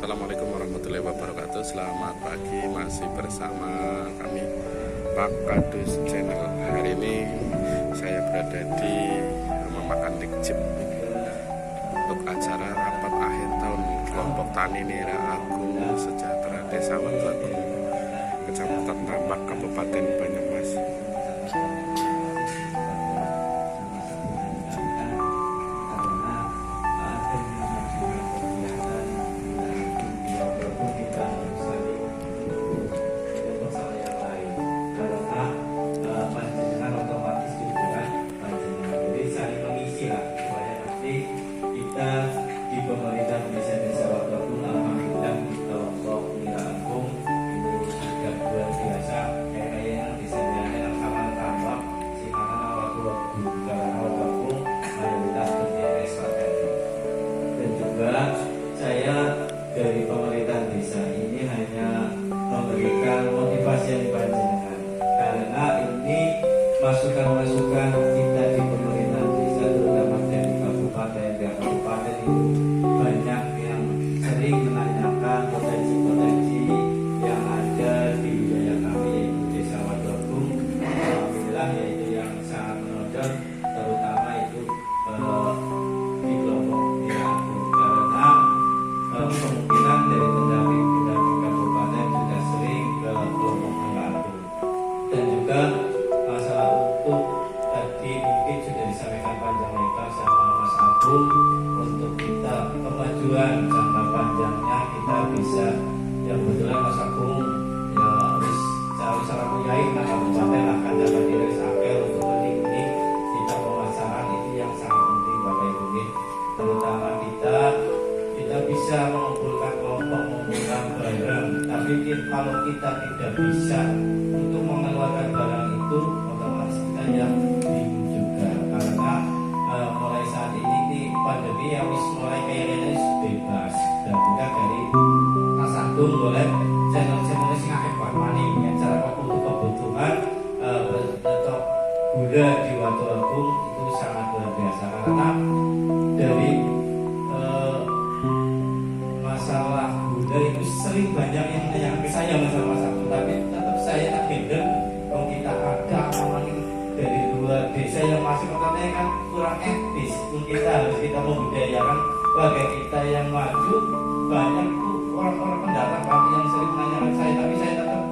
Assalamualaikum warahmatullahi wabarakatuh. Selamat pagi, masih bersama kami Pak Kadus Channel. Hari ini saya berada di Memakan Dikjip untuk acara rapat akhir tahun kelompok tani Nira Agung Sejahtera Desa Watuagung, Kecamatan Tambak, Kabupaten Banyumas. Di pemerintah Desa Watuagung, alhamdulillah di kelompok Nira Agung ini sudah luar biasa. Kayaknya desainnya sama tambah Singanan Watuagung, Watuagung mayoritas BDS Wakati. Dan juga saya dari pemerintah desa ini hanya memberikan motivasi yang panjenengan, karena ini masukan-masukan kita di pemerintah desa, terutama dari kabupaten itu banyak yang sering menanyakan potensi-potensi yang ada di wilayah kami, yaitu Desa Watuagung. Alhamdulillah, yaitu yang sangat menonjol, terutama itu di kelompok Nira Agung, karena kemungkinan dari pendamping kabupaten sudah sering ke kelompok Nira Agung. Dan juga masalah untuk tadi mungkin sudah disampaikan panjang lebar sama Mas Agung, untuk kita kemajuan jangka panjangnya kita bisa, yang kebetulan Mas Agung ya harus cara punyai nah kabupaten akan dapat dirilis akil untuk ini kita pemasaran itu yang sangat penting Bapak Ibu, terutama kita bisa mengumpulkan kelompok, mengumpulkan barang, tapi kalau kita tidak bisa untuk mengeluarkan barang itu, otomatis kita yang bingung juga, karena mulai saat ini pandemi yang mulai kayaknya bebas, dan juga dari Mas Agung boleh channel-channel sing akeh maning ya, cara untuk kebutuhan betok gula di Watuagung itu sangat luar biasa, karena dari masalah gula itu sering banyak yang nanya ke saya masalah Mas Agung, tapi tetap saya tak handle. Kalau kita ada apalagi dari dua desa yang masih katanya kan kurang etis, kita harus kita membudayakan warga kita yang maju. Banyak itu orang-orang pendatang Pak yang sering menanyakan saya, tapi saya tetap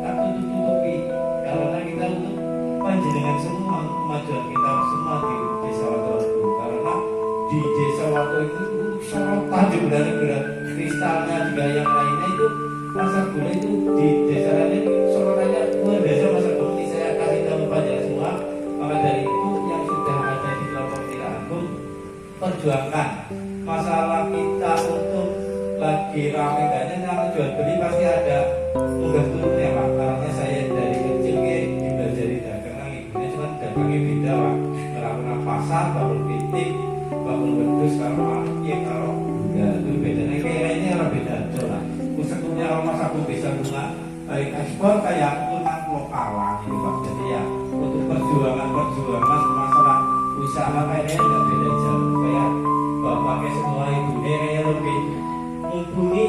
tak tutup-tutupi, karena kita untuk panjenengan semua, kemajuan kita semua di Desa Watuagung, karena di Desa Watuagung itu sorotan di benar-benar kristalnya juga yang lainnya itu pasar gula itu di desa lain sorotannya luar biasa. Mas Agung ini saya kasih tahu panjenengan semua, maka dari itu yang sudah ada di kelompok Nira Agung, perjuangkan masalah kita untuk lagi rame gaknya nama jual beli pasti ada munggah turunnya Pak, karena saya dari kecil dibelajari dagang, ibunya cuma dagangnya beda Pak, melakukan pasar, bangun pitik, bangun wedus, kalau gula itu bedanya kayaknya orang beda aja lah. Sebetulnya kalau Mas Agung bisa bunga baik ekspor kayak aku kan lokalan gitu Pak, jadi ya untuk perjuangan masalah usaha kayaknya nggak beda jauh, kayak bapaknya semua ibu kayaknya lebih mumpuni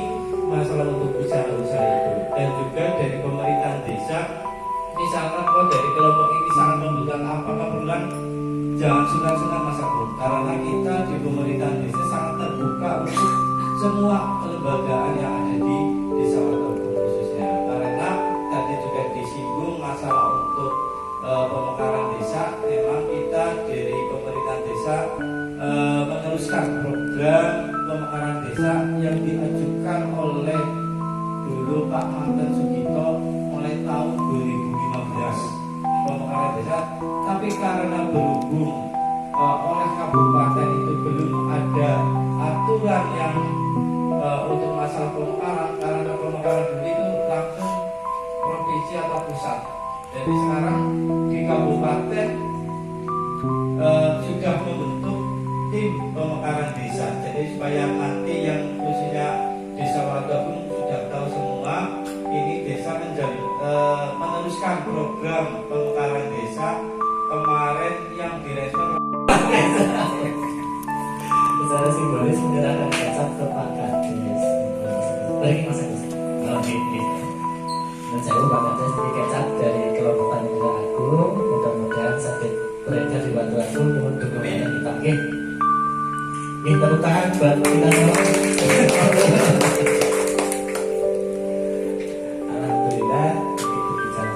masalah untuk usaha-usaha itu. Dan juga dari pemerintah desa, misalkan kalau dari kelompok ini sangat membutuhkan apa keperluan, jangan sungkan-sungkan Mas Agung, karena kita di pemerintah desa sangat terbuka untuk semua kelembagaan yang ada di Desa Watuagung khususnya, karena tadi juga disinggung masalah untuk pemekaran desa. Memang kita dari pemerintah desa meneruskan program pemekaran desa yang diajukan oleh dulu Pak Manten Sugito mulai tahun 2015 pemekaran desa, tapi karena berhubung oleh kabupaten itu belum ada aturan yang untuk masalah pemekaran, karena pemekaran dulu itu langsung provinsi atau pusat. Jadi sekarang di kabupaten sudah membentuk tim pemekaran desa, jadi supaya nanti yang khususnya Desa Watuagung sudah tahu semua, ini desa meneruskan program pemekaran desa kemarin yang direspon secara simbolis menyerahkan kaca ke Pak Kadis. Ini tepuk tangan buat kita semua. Alhamdulillah itu di jam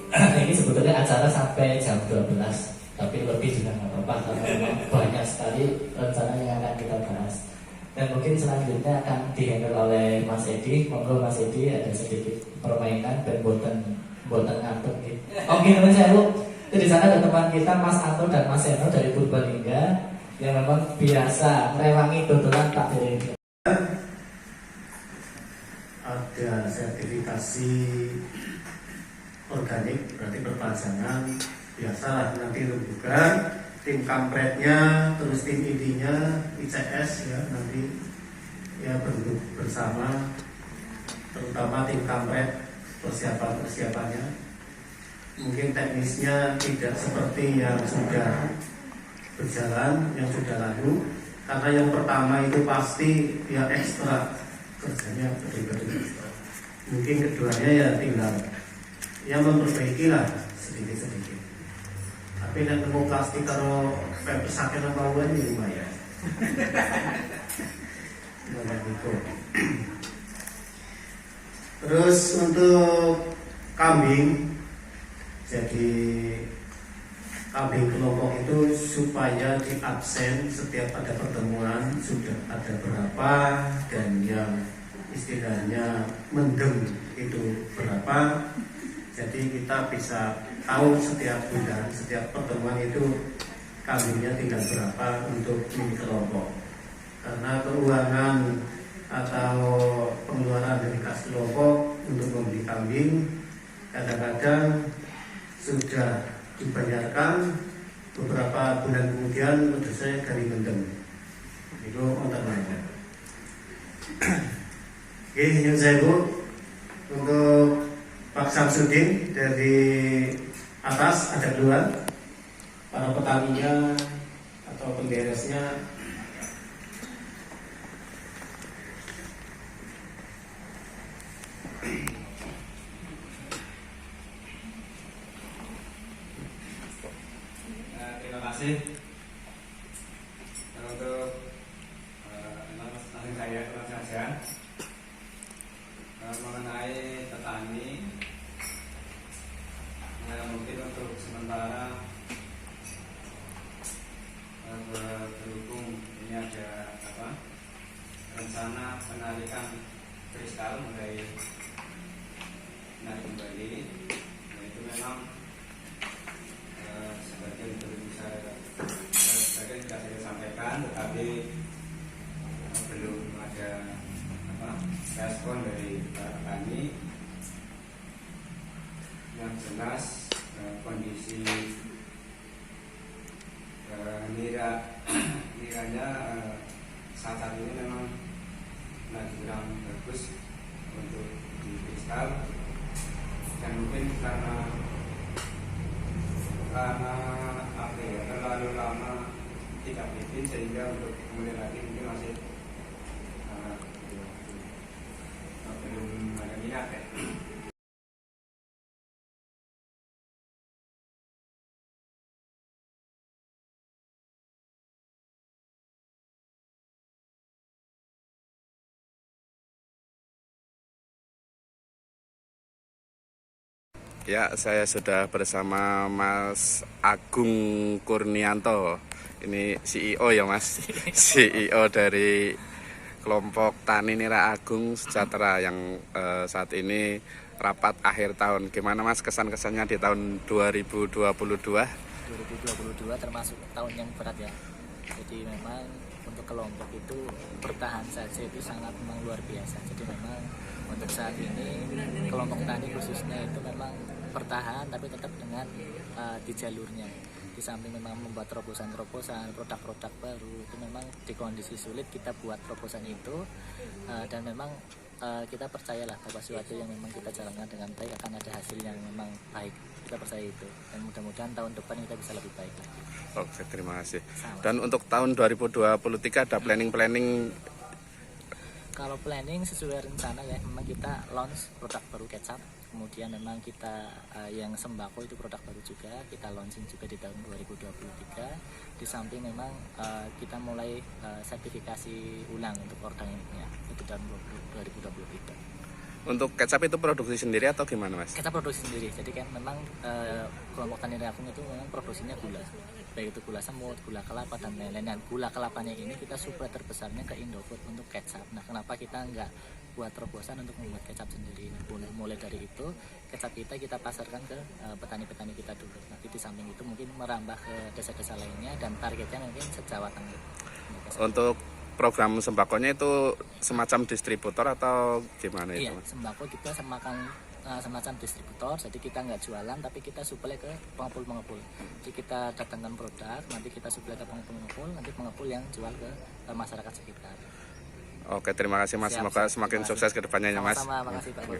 11. Ini sebetulnya acara sampai jam 12, tapi lebih juga nggak apa-apa karena memang banyak sekali rencana yang akan kita bahas. Dan mungkin selanjutnya akan dihandle oleh Mas Edi. Monggo Mas Edi, ada sedikit permainan dan boten ngantuk gitu. Oke, teman saya Bu. Di sana ada teman kita Mas Anto dan Mas Eno dari Purbalingga yang memang biasa merewangi dodolan tak dari. Ada sertifikasi organik, berarti perpanjangan biasalah nanti rembukan, tim kampretnya, terus tim ID-nya, ICS ya nanti ya berduduk bersama, terutama tim kampret persiapannya. Mungkin teknisnya tidak seperti yang sudah berjalan, yang sudah lalu, karena yang pertama itu pasti ya ekstra kerjanya betul-betul ekstra. Mungkin keduanya ya tinggal ya memperbaiki lah sedikit-sedikit. Tapi yang nemu plastik kalau pesakit apa-apa ini lumayan. Gitu. Terus untuk kambing, jadi kambing kelompok itu supaya di absen setiap ada pertemuan sudah ada berapa dan yang istilahnya mendem itu berapa. Jadi kita bisa tahu setiap bulan, setiap pertemuan itu kambingnya tinggal berapa untuk mini kelompok. Karena keuangan atau pengeluaran dari kas kelompok untuk membeli kambing kadang-kadang sudah dibayarkan, beberapa bulan kemudian menurut saya dari mendem itu untuk lainnya. Oke, yang saya Bu untuk Pak Samsudin dari atas ada duluan, para petaninya atau pemberesnya. Terima kasih untuk langsung saya saja mengenai petani. Mungkin untuk sementara berhubung ini ada rencana penarikan kristal mulai naik kembali, itu memang sebagian sudah saya sampaikan, tetapi belum ada respon dari para petani. Yang jelas kondisi niranya saat ini memang lagi kurang bagus untuk di kristal, dan mungkin karena terlalu lama tidak bikin sehingga untuk kemudian lagi mungkin masih belum ada minat ya. Ya, saya sudah bersama Mas Agung Kurnianto. Ini CEO ya Mas, CEO dari kelompok Tani Nira Agung Sejahtera yang saat ini rapat akhir tahun. Gimana Mas kesan-kesannya di tahun 2022? 2022 termasuk tahun yang berat ya. Jadi memang untuk kelompok itu bertahan saja itu sangat memang luar biasa. Jadi memang untuk saat ini kelompok tani khususnya itu memang bertahan tapi tetap dengan di jalurnya. Di samping memang membuat terobosan-terobosan, produk-produk baru, itu memang di kondisi sulit kita buat terobosan itu, dan memang kita percayalah bahwa sesuatu yang memang kita jalankan dengan baik akan ada hasil yang memang baik. Kita percaya itu, dan mudah-mudahan tahun depan kita bisa lebih baik lagi. Oke, terima kasih. Sama. Dan untuk tahun 2023 ada planning-planning? Kalau planning sesuai rencana ya, memang kita launch produk baru kecap kemudian memang kita yang sembako itu produk baru juga, kita launching juga di tahun 2023. Di samping memang kita mulai sertifikasi ulang untuk organiknya itu tahun 2023. Untuk kecap itu produksi sendiri atau gimana Mas? Kita produksi sendiri, jadi kan memang kelompok tani Reakung itu memang produksinya gula, baik itu gula semut, gula kelapa dan lain-lain. Dan gula kelapanya ini kita supply terbesarnya ke Indofood untuk kecap. Nah, kenapa kita nggak buat terobosan untuk membuat kecap sendiri? Nah, mulai dari itu kecap kita pasarkan ke petani-petani kita dulu. Nanti di samping itu mungkin merambah ke desa-desa lainnya dan targetnya mungkin se-Jawa Tengah. Untuk program sembakonya itu semacam distributor atau gimana Iya, itu Mas? sembako kita semacam distributor, jadi kita nggak jualan tapi kita supply ke pengepul-pengepul. Jadi kita datangkan produk, nanti kita supply ke pengepul-pengepul, nanti pengepul yang jual ke masyarakat sekitar. Oke, terima kasih Mas. Siap, Semoga siap. semakin Terima kasih. sukses ke depannya ya Mas. Sama-sama, makasih Pak Boy.